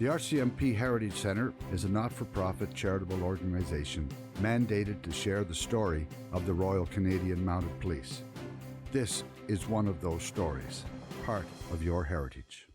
The RCMP Heritage Centre is a not-for-profit charitable organisation mandated to share the story of the Royal Canadian Mounted Police. This is one of those stories, part of your heritage.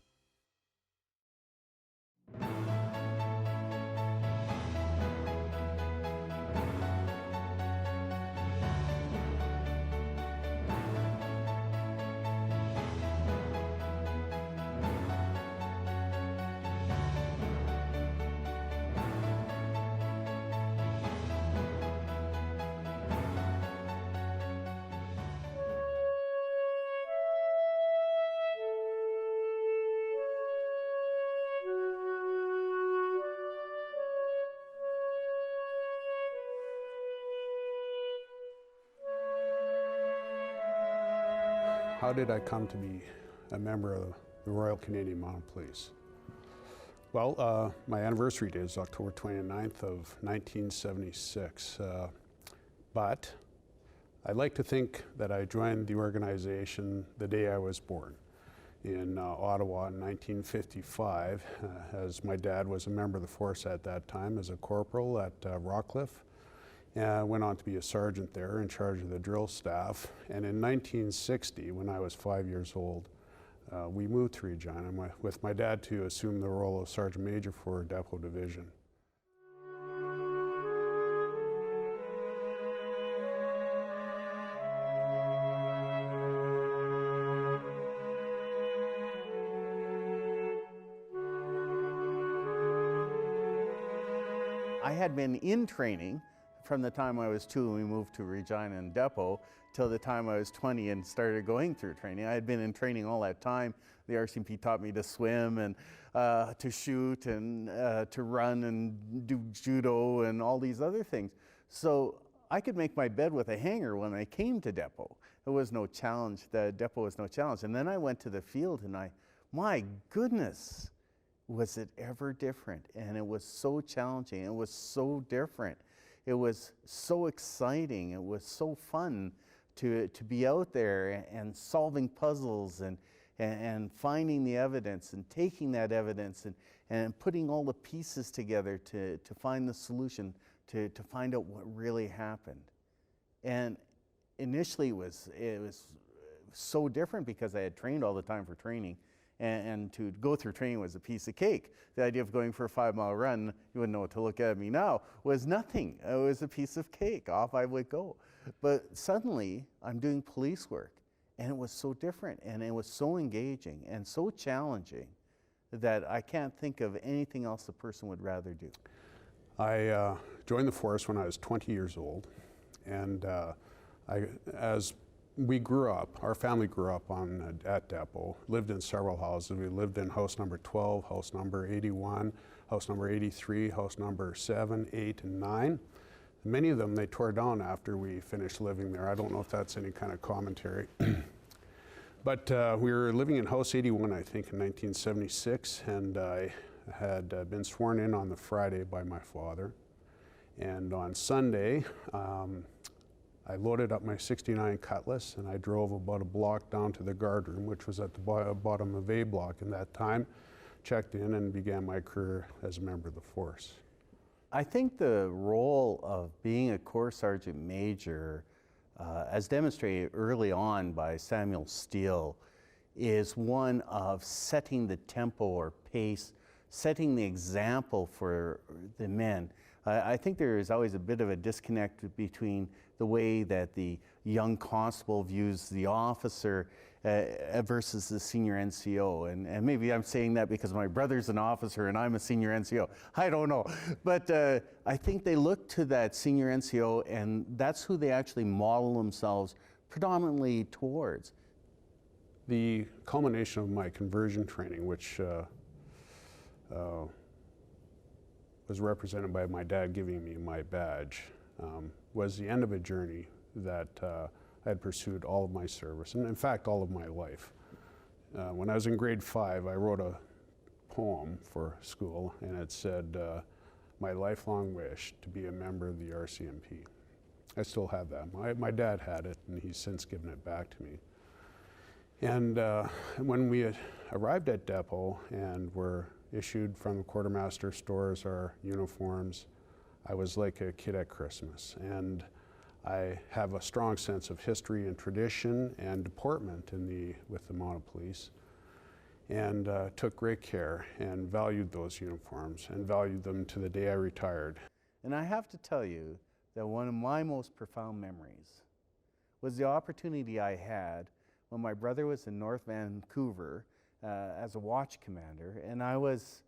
How did I come to be a member of the Royal Canadian Mounted Police? Well, my anniversary date is October 29th of 1976, but I like to think that I joined the organization the day I was born in Ottawa in 1955, as my dad was a member of the force at that time as a corporal at Rockcliffe. I went on to be a sergeant there in charge of the drill staff. And in 1960, when I was 5 years old, we moved to Regina with my dad to assume the role of Sergeant Major for Depot Division. I had been in training from the time I was 2 and we moved to Regina and Depot till the time I was 20 and started going through training. I had been in training all that time. The RCMP taught me to swim and to shoot and to run and do judo and all these other things. So I could make my bed with a hanger when I came to Depot. It was no challenge. The Depot was no challenge. And then I went to the field and my goodness, was it ever different? And it was so challenging. It was so different. It was so exciting. It was so fun to be out there and solving puzzles and finding the evidence and taking that evidence and putting all the pieces together to find the solution, to find out what really happened. And initially it was so different because I had trained all the time for training. And to go through training was a piece of cake. The idea of going for a 5-mile run, you wouldn't know what to look at me now, was nothing. It was a piece of cake. Off I would go. But suddenly, I'm doing police work, and it was so different, and it was so engaging and so challenging that I can't think of anything else a person would rather do. I joined the force when I was 20 years old, and as we grew up, our family grew up at Depot, lived in several houses. We lived in house number 12, house number 81, house number 83, house number 7, 8, and 9. Many of them they tore down after we finished living there. I don't know if that's any kind of commentary. But we were living in house 81, I think, in 1976, and I had been sworn in on the Friday by my father. And on Sunday, I loaded up my 69 Cutlass and I drove about a block down to the guardroom, which was at the bottom of A block in that time, checked in and began my career as a member of the force. I think the role of being a Corps Sergeant Major, as demonstrated early on by Samuel Steele, is one of setting the tempo or pace, setting the example for the men. I think there is always a bit of a disconnect between the way that the young constable views the officer versus the senior NCO. And maybe I'm saying that because my brother's an officer and I'm a senior NCO. I don't know. But I think they look to that senior NCO and that's who they actually model themselves predominantly towards. The culmination of my conversion training, which was represented by my dad giving me my badge, was the end of a journey that I had pursued all of my service, and in fact all of my life. When I was in grade 5, I wrote a poem for school, and it said, my lifelong wish to be a member of the RCMP. I still have that. My dad had it, and he's since given it back to me. And when we had arrived at Depot and were issued from the quartermaster stores our uniforms, I was like a kid at Christmas. And I have a strong sense of history and tradition and deportment with the Mounted Police, and took great care and valued those uniforms and valued them to the day I retired. And I have to tell you that one of my most profound memories was the opportunity I had when my brother was in North Vancouver as a watch commander, and I was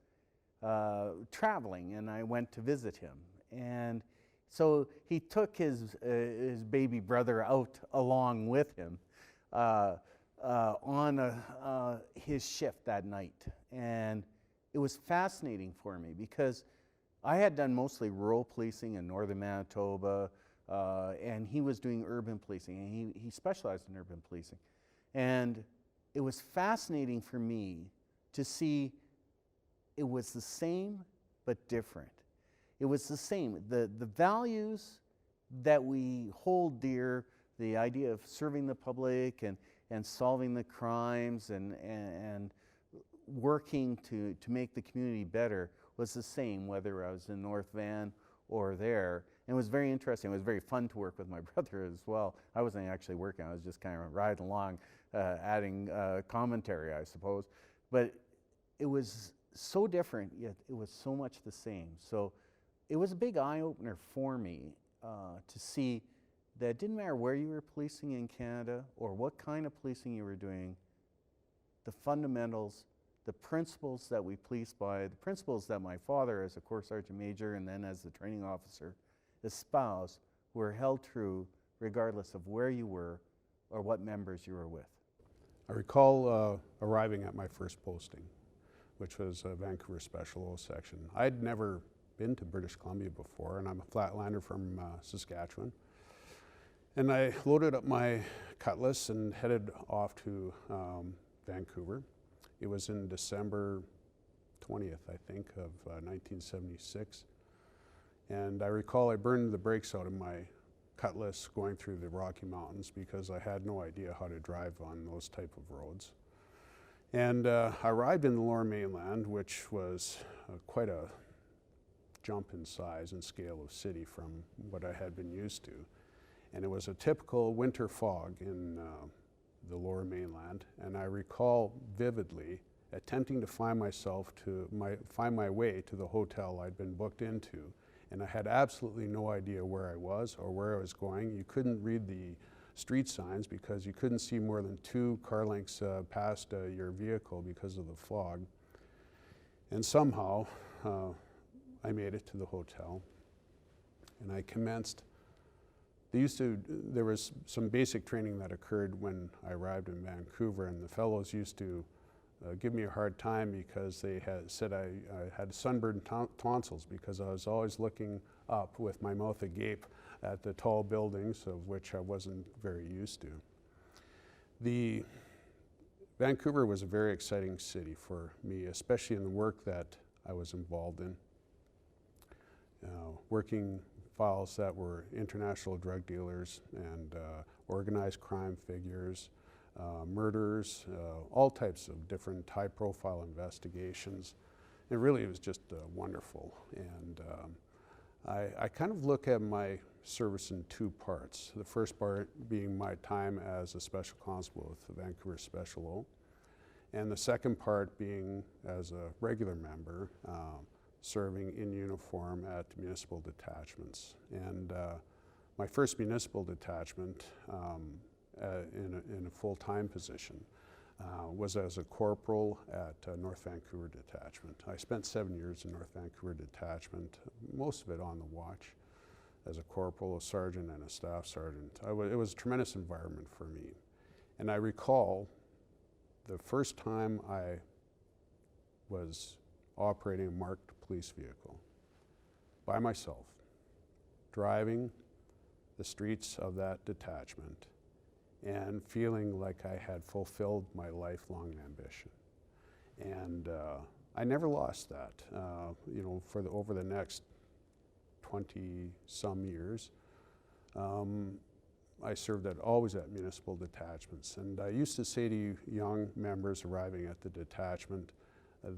traveling and I went to visit him. And so he took his baby brother out along with him on his shift that night. And it was fascinating for me because I had done mostly rural policing in northern Manitoba, and he was doing urban policing, and he specialized in urban policing. And it was fascinating for me to see it was the same but different. It was the same. The values that we hold dear, the idea of serving the public and solving the crimes and working to make the community better was the same whether I was in North Van or there. And it was very interesting. It was very fun to work with my brother as well. I wasn't actually working. I was just kind of riding along, adding commentary, I suppose. But it was so different, yet it was so much the same. So it was a big eye-opener for me to see that it didn't matter where you were policing in Canada or what kind of policing you were doing, the fundamentals, the principles that we police by, the principles that my father as a Corps Sergeant Major and then as the training officer espoused were held true regardless of where you were or what members you were with. I recall arriving at my first posting, which was Vancouver Special O section. I'd never been to British Columbia before, and I'm a flatlander from Saskatchewan. And I loaded up my cutlass and headed off to Vancouver. It was in December 20th, I think, of 1976. And I recall I burned the brakes out of my cutlass going through the Rocky Mountains because I had no idea how to drive on those type of roads. And I arrived in the Lower Mainland, which was quite a jump in size and scale of city from what I had been used to. And it was a typical winter fog in the Lower Mainland, and I recall vividly attempting to find my way to the hotel I'd been booked into, and I had absolutely no idea where I was or where I was going. You couldn't read the street signs because you couldn't see more than 2 car lengths past your vehicle because of the fog. And somehow I made it to the hotel, and I commenced. There was some basic training that occurred when I arrived in Vancouver, and the fellows used to give me a hard time because they had said I had sunburned tonsils because I was always looking up with my mouth agape at the tall buildings, of which I wasn't very used to. Vancouver was a very exciting city for me, especially in the work that I was involved in. Working files that were international drug dealers and organized crime figures, murders, all types of different high-profile investigations. It really was just wonderful. And I kind of look at my service in 2 parts. The first part being my time as a special constable with the Vancouver Special O, and the second part being as a regular member serving in uniform at municipal detachments. And my first municipal detachment in a full-time position was as a corporal at North Vancouver Detachment. I spent 7 years in North Vancouver Detachment, most of it on the watch, as a corporal, a sergeant, and a staff sergeant. It was a tremendous environment for me. And I recall the first time I was operating a marked police vehicle by myself, driving the streets of that detachment and feeling like I had fulfilled my lifelong ambition. And I never lost that. You know, over the next 20-some years, I served always at municipal detachments. And I used to say to young members arriving at the detachment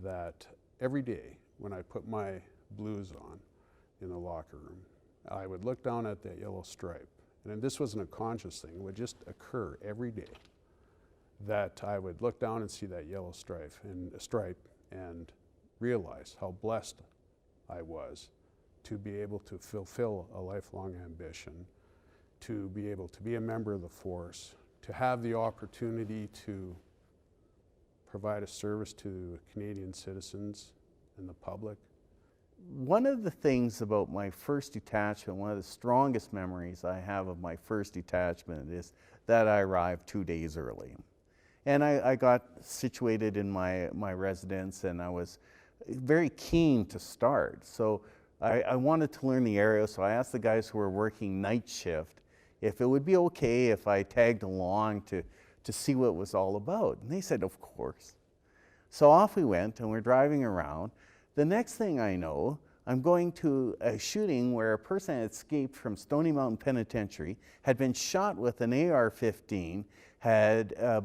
that every day when I put my blues on in the locker room, I would look down at that yellow stripe. And this wasn't a conscious thing, it would just occur every day that I would look down and see that yellow stripe and realize how blessed I was to be able to fulfill a lifelong ambition, to be able to be a member of the force, to have the opportunity to provide a service to Canadian citizens and the public. One of the things about my first detachment, one of the strongest memories I have of my first detachment is that I arrived 2 days early. And I got situated in my residence, and I was very keen to start. So I wanted to learn the area, so I asked the guys who were working night shift if it would be okay if I tagged along to see what it was all about. And they said, of course. So off we went, and we're driving around. The next thing I know, I'm going to a shooting where a person had escaped from Stony Mountain Penitentiary, had been shot with an AR-15,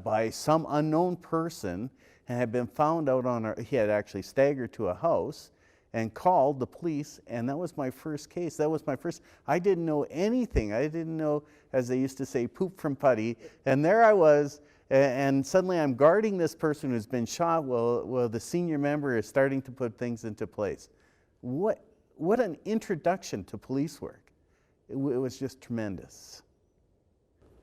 by some unknown person, and had been found out he had actually staggered to a house and called the police, and that was my first case. That was my first, I didn't know anything. I didn't know, as they used to say, poop from putty, and there I was, and suddenly I'm guarding this person who's been shot while the senior member is starting to put things into place. What an introduction to police work. It was just tremendous.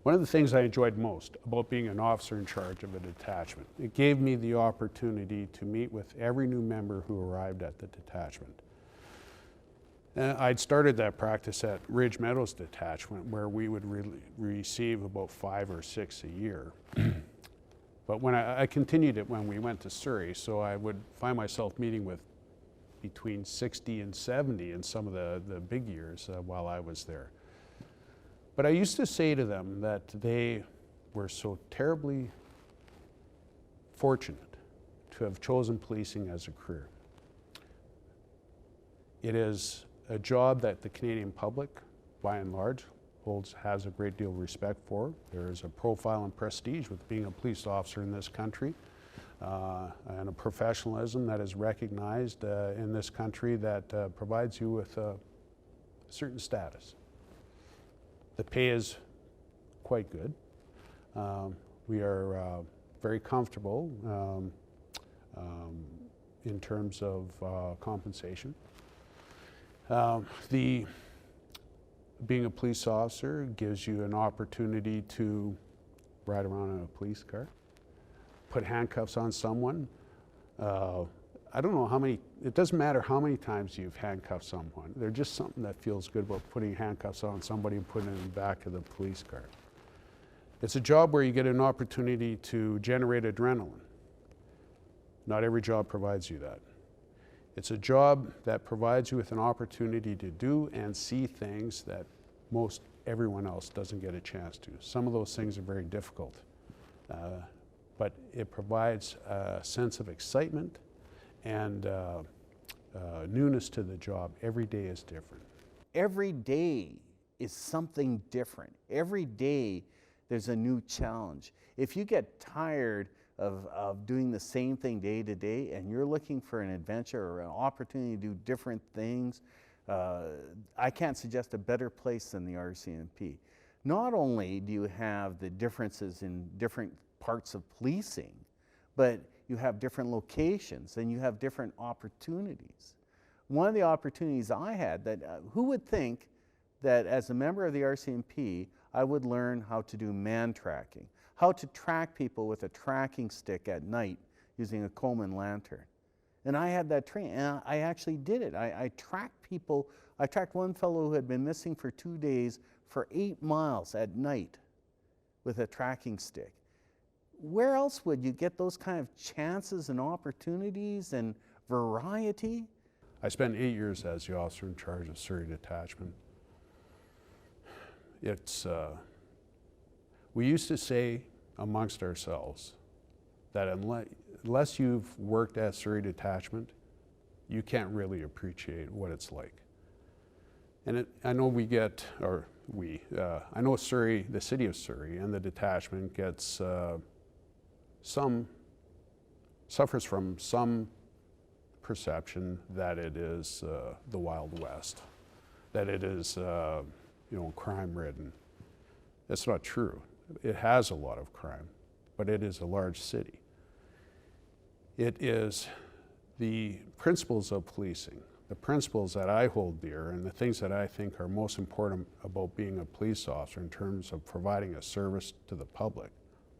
One of the things I enjoyed most about being an officer in charge of a detachment, it gave me the opportunity to meet with every new member who arrived at the detachment. I'd started that practice at Ridge Meadows Detachment, where we would receive about 5 or 6 a year. But when I continued it when we went to Surrey, so I would find myself meeting with between 60 and 70 in some of the big years while I was there. But I used to say to them that they were so terribly fortunate to have chosen policing as a career. It is a job that the Canadian public, by and large, has a great deal of respect for. There is a profile and prestige with being a police officer in this country, and a professionalism that is recognized in this country that provides you with a certain status. The pay is quite good. We are very comfortable in terms of compensation. Being a police officer gives you an opportunity to ride around in a police car, put handcuffs on someone. I don't know how many, it doesn't matter how many times you've handcuffed someone. There's just something that feels good about putting handcuffs on somebody and putting it in the back of the police car. It's a job where you get an opportunity to generate adrenaline. Not every job provides you that. It's a job that provides you with an opportunity to do and see things that most everyone else doesn't get a chance to. Some of those things are very difficult, but it provides a sense of excitement and newness to the job. Every day is different. Every day is something different. Every day there's a new challenge. If you get tired of doing the same thing day to day and you're looking for an adventure or an opportunity to do different things, I can't suggest a better place than the RCMP. Not only do you have the differences in different parts of policing, but you have different locations and you have different opportunities. One of the opportunities I had that, who would think that as a member of the RCMP, I would learn how to do man tracking, how to track people with a tracking stick at night using a Coleman lantern. And I had that training, and I actually did it. I tracked people. I tracked one fellow who had been missing for 2 days for 8 miles at night with a tracking stick. Where else would you get those kind of chances and opportunities and variety? I spent 8 years as the officer in charge of Surrey Detachment. We used to say amongst ourselves that unless you've worked at Surrey Detachment, you can't really appreciate what it's like. And I know I know Surrey, the city of Surrey and the detachment suffers from some perception that it is the Wild West, that it is crime-ridden. That's not true. It has a lot of crime, but it is a large city. It is the principles of policing, the principles that I hold dear, and the things that I think are most important about being a police officer in terms of providing a service to the public,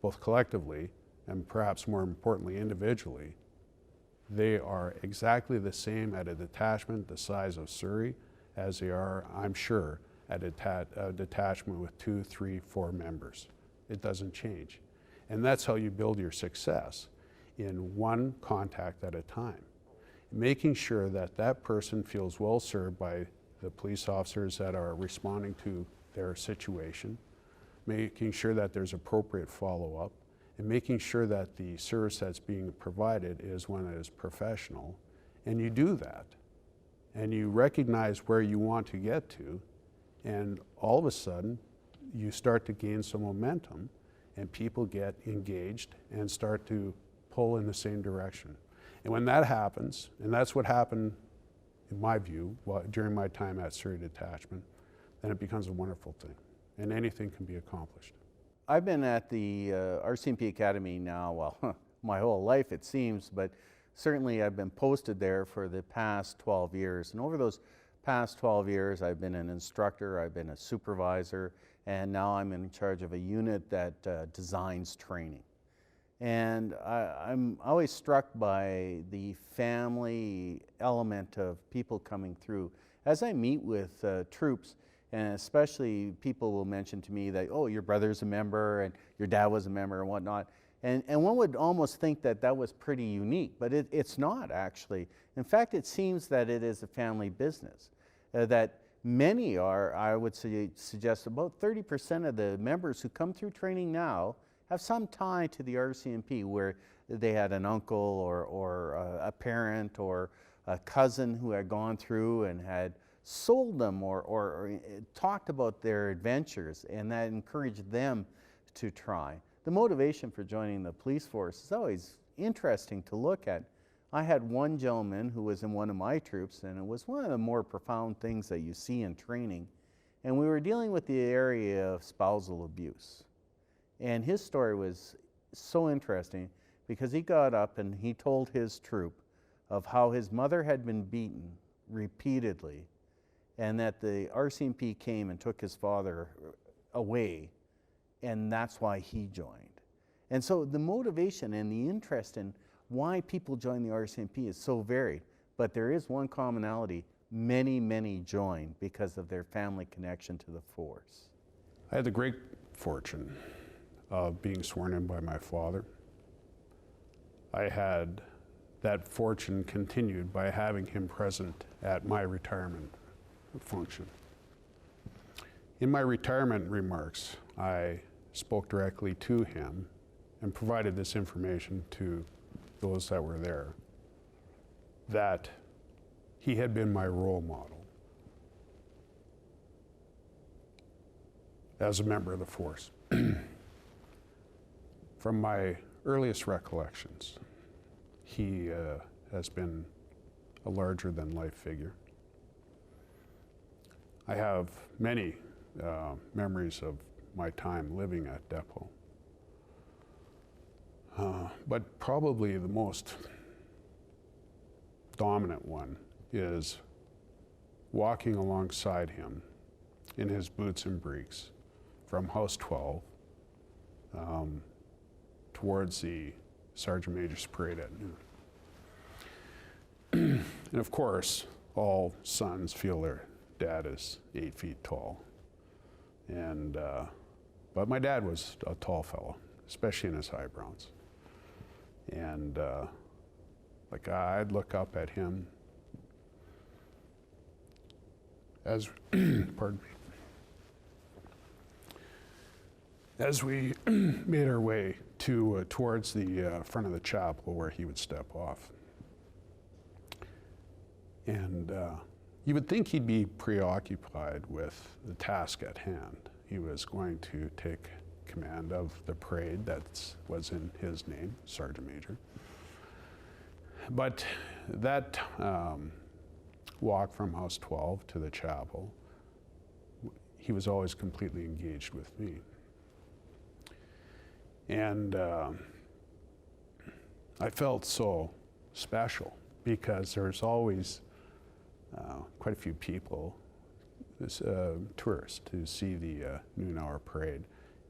both collectively and perhaps more importantly individually. They are exactly the same at a detachment the size of Surrey as they are, I'm sure, at a detachment with 2, 3, 4 members. It doesn't change. And that's how you build your success, in one contact at a time. Making sure that that person feels well served by the police officers that are responding to their situation, making sure that there's appropriate follow-up, and making sure that the service that's being provided is one that is professional. And you do that, and you recognize where you want to get to, and all of a sudden, you start to gain some momentum, and people get engaged and start to pull in the same direction. And when that happens, and that's what happened, in my view, during my time at Surrey Detachment, then it becomes a wonderful thing, and anything can be accomplished. I've been at the RCMP Academy now, well, my whole life it seems, but certainly I've been posted there for the past 12 years. And over those past 12 years, I've been an instructor, I've been a supervisor, and now I'm in charge of a unit that designs training. And I'm always struck by the family element of people coming through. As I meet with troops, and especially people will mention to me that, oh, your brother's a member and your dad was a member and whatnot. And one would almost think that that was pretty unique, but it's not actually. In fact, it seems that it is a family business, that many are, I would suggest about 30% of the members who come through training now have some tie to the RCMP, where they had an uncle or a parent or a cousin who had gone through and had sold them or talked about their adventures, and that encouraged them to try. The motivation for joining the police force is always interesting to look at. I had one gentleman who was in one of my troops, and it was one of the more profound things that you see in training, and we were dealing with the area of spousal abuse. And his story was so interesting because he got up and he told his troop of how his mother had been beaten repeatedly, and that the RCMP came and took his father away, and that's why he joined. And so the motivation and the interest in why people join the RCMP is so varied, but there is one commonality. Many join because of their family connection to the force. I had the great fortune of being sworn in by my father. I had that fortune continued by having him present at my retirement function. In my retirement remarks, I spoke directly to him and provided this information to those that were there, that he had been my role model as a member of the force. From my earliest recollections, he has been a larger-than-life figure. I have many memories of my time living at Depot, but probably the most dominant one is walking alongside him in his boots and breeks from House 12 towards the Sergeant Major's parade at noon. And of course, all sons feel their dad is 8 feet tall. And, but my dad was a tall fellow, especially in his high browns. And like I'd look up at him as, pardon me, as we made our way towards the front of the chapel where he would step off. And you would think he'd be preoccupied with the task at hand. He was going to take command of the parade that was in his name, Sergeant Major. But that walk from House 12 to the chapel, he was always completely engaged with me. And I felt so special because there's always quite a few people, tourists, to see the noon hour parade.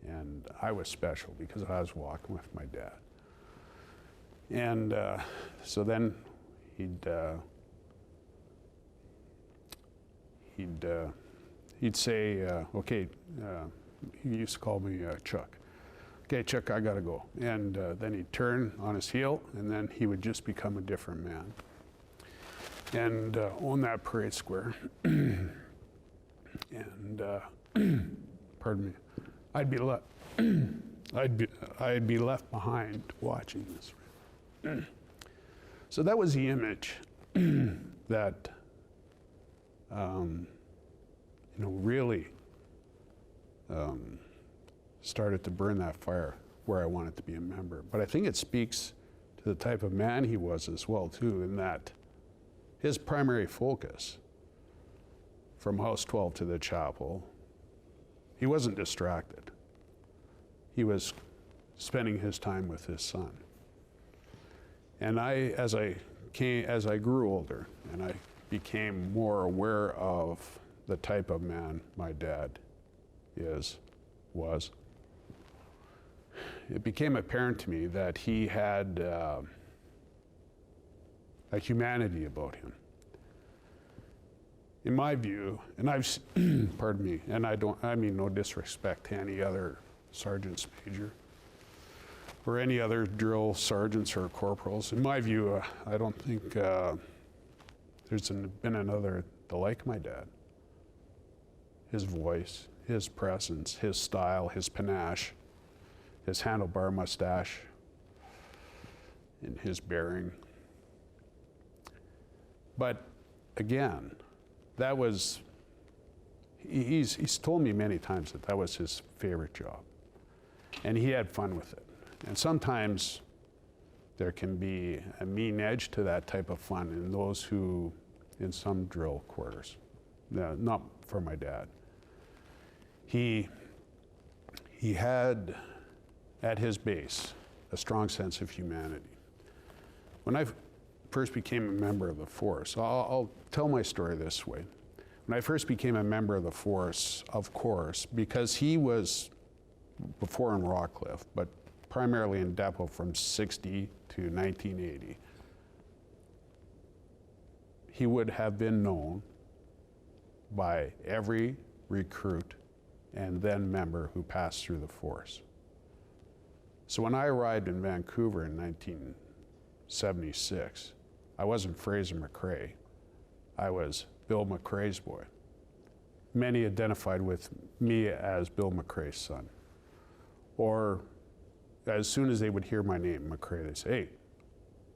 And I was special because I was walking with my dad. And so then he'd say, okay, he used to call me Chuck. Okay, Chuck, I gotta go. And then he'd turn on his heel, and then he would just become a different man. And on that parade square, and pardon me, I'd be left behind watching this. So that was the image that really started to burn that fire where I wanted to be a member. But I think it speaks to the type of man he was as well too, in that his primary focus from House 12 to the chapel, he wasn't distracted. He was spending his time with his son. And as I grew older and I became more aware of the type of man my dad was, it became apparent to me that he had a humanity about him. In my view, and pardon me, and I mean no disrespect to any other sergeants major or any other drill sergeants or corporals. In my view, I don't think there's been another like my dad. His voice, his presence, his style, his panache, his handlebar mustache, and his bearing. But again, that was, he's told me many times that was his favorite job. And he had fun with it. And sometimes there can be a mean edge to that type of fun in those who, in some drill quarters. Not for my dad. He had at his base a strong sense of humanity. When I first became a member of the force, I'll tell my story this way. When I first became a member of the force, of course, because he was before in Rockcliffe, but primarily in Depot from 60 to 1980, he would have been known by every recruit and then member who passed through the force. So when I arrived in Vancouver in 1976, I wasn't Fraser MacRae, I was Bill MacRae's boy. Many identified with me as Bill MacRae's son. Or as soon as they would hear my name, MacRae, they'd say, "Hey,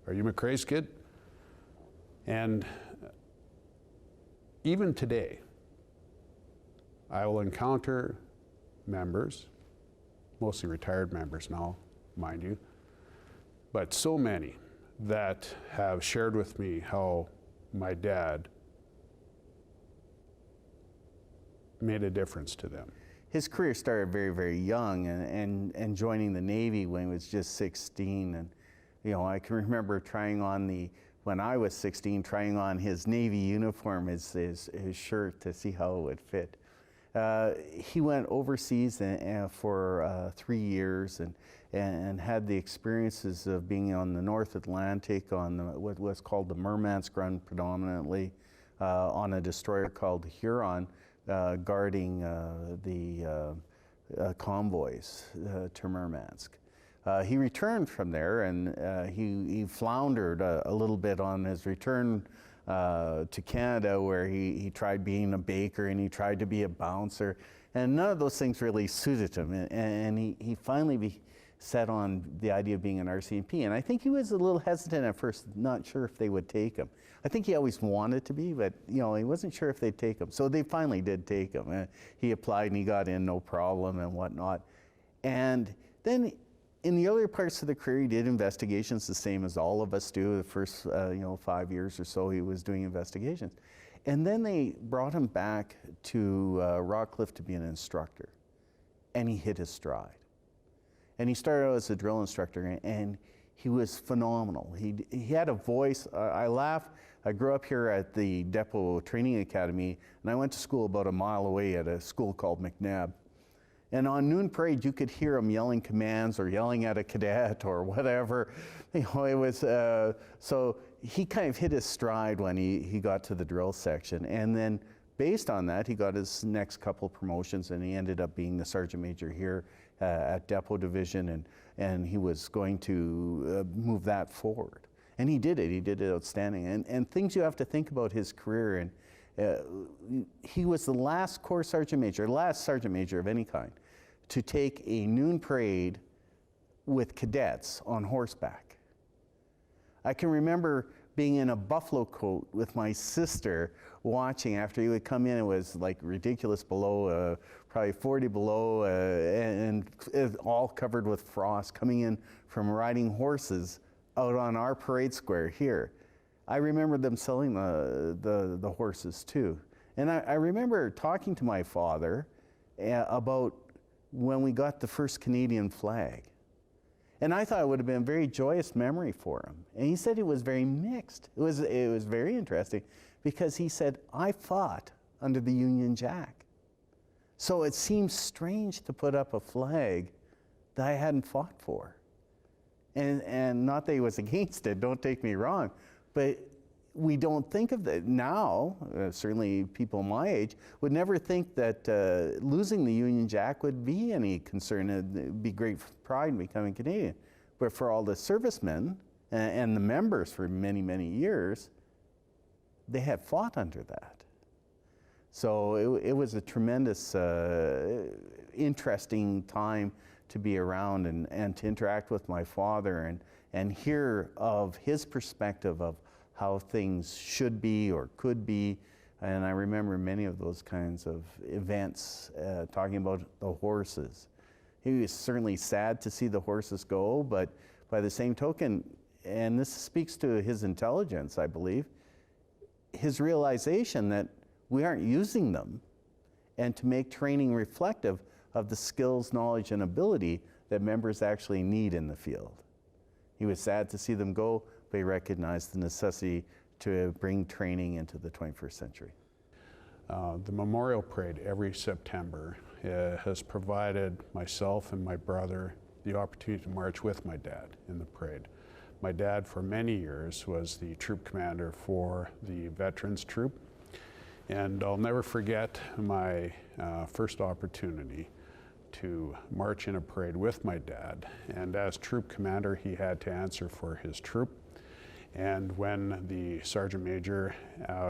are you MacRae's kid?" And even today, I will encounter members, mostly retired members now, mind you, but so many that have shared with me how my dad made a difference to them. His career started very, very young, and joining the Navy when he was just 16. And I can remember trying on when I was 16, trying on his Navy uniform, his shirt, to see how it would fit. He went overseas for 3 years and had the experiences of being on the North Atlantic on what was called the Murmansk run predominantly, on a destroyer called 𝐻𝑒_RON, guarding the convoys to Murmansk. He returned from there, and he floundered a little bit on his return to Canada, where he tried being a baker and he tried to be a bouncer, and none of those things really suited him. And he finally set on the idea of being an RCMP. And I think he was a little hesitant at first, not sure if they would take him. I think he always wanted to be, but he wasn't sure if they'd take him. So they finally did take him. He applied and he got in, no problem and whatnot. And then In the earlier parts of the career, he did investigations the same as all of us do. The first 5 years or so, he was doing investigations. And then they brought him back to Rockcliffe to be an instructor. And he hit his stride. And he started out as a drill instructor, and he was phenomenal. He had a voice. I laugh. I grew up here at the Depot Training Academy, and I went to school about a mile away at a school called McNabb. And on noon parade, you could hear him yelling commands or yelling at a cadet or whatever. It was, so he kind of hit his stride when he got to the drill section. And then based on that, he got his next couple promotions, and he ended up being the sergeant major here at Depot Division, and he was going to move that forward. And he did it outstanding. And things you have to think about his career, and he was the last corps sergeant major, last sergeant major of any kind, to take a noon parade with cadets on horseback. I can remember being in a buffalo coat with my sister watching after he would come in. It was like ridiculous below, probably 40 below, and all covered with frost, coming in from riding horses out on our parade square here. I remember them selling the horses too. And I remember talking to my father about when we got the first Canadian flag. And I thought it would have been a very joyous memory for him. And he said it was very mixed. It was very interesting because he said, I fought under the Union Jack. So it seems strange to put up a flag that I hadn't fought for. And not that he was against it, don't take me wrong, but we don't think of that now. Certainly people my age would never think that losing the Union Jack would be any concern. It'd be great pride in becoming Canadian. But for all the servicemen and the members for many, many years, they had fought under that. So it was a tremendous, interesting time to be around and to interact with my father and hear of his perspective of how things should be or could be. And I remember many of those kinds of events, talking about the horses. He was certainly sad to see the horses go, but by the same token, and this speaks to his intelligence, I believe, his realization that we aren't using them, and to make training reflective of the skills, knowledge, and ability that members actually need in the field. He was sad to see them go, but he recognized the necessity to bring training into the 21st century. The Memorial Parade every September has provided myself and my brother the opportunity to march with my dad in the parade. My dad, for many years, was the troop commander for the Veterans Troop, and I'll never forget my first opportunity to march in a parade with my dad. And as troop commander, he had to answer for his troop. And when the sergeant major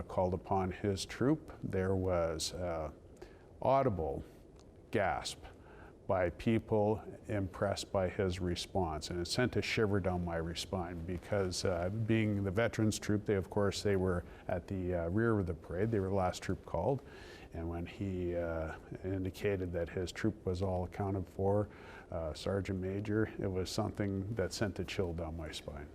called upon his troop, there was audible gasp by people impressed by his response. And it sent a shiver down my spine because being the veterans troop, they were at the rear of the parade. They were the last troop called. And when he indicated that his troop was all accounted for, Sergeant Major, it was something that sent a chill down my spine.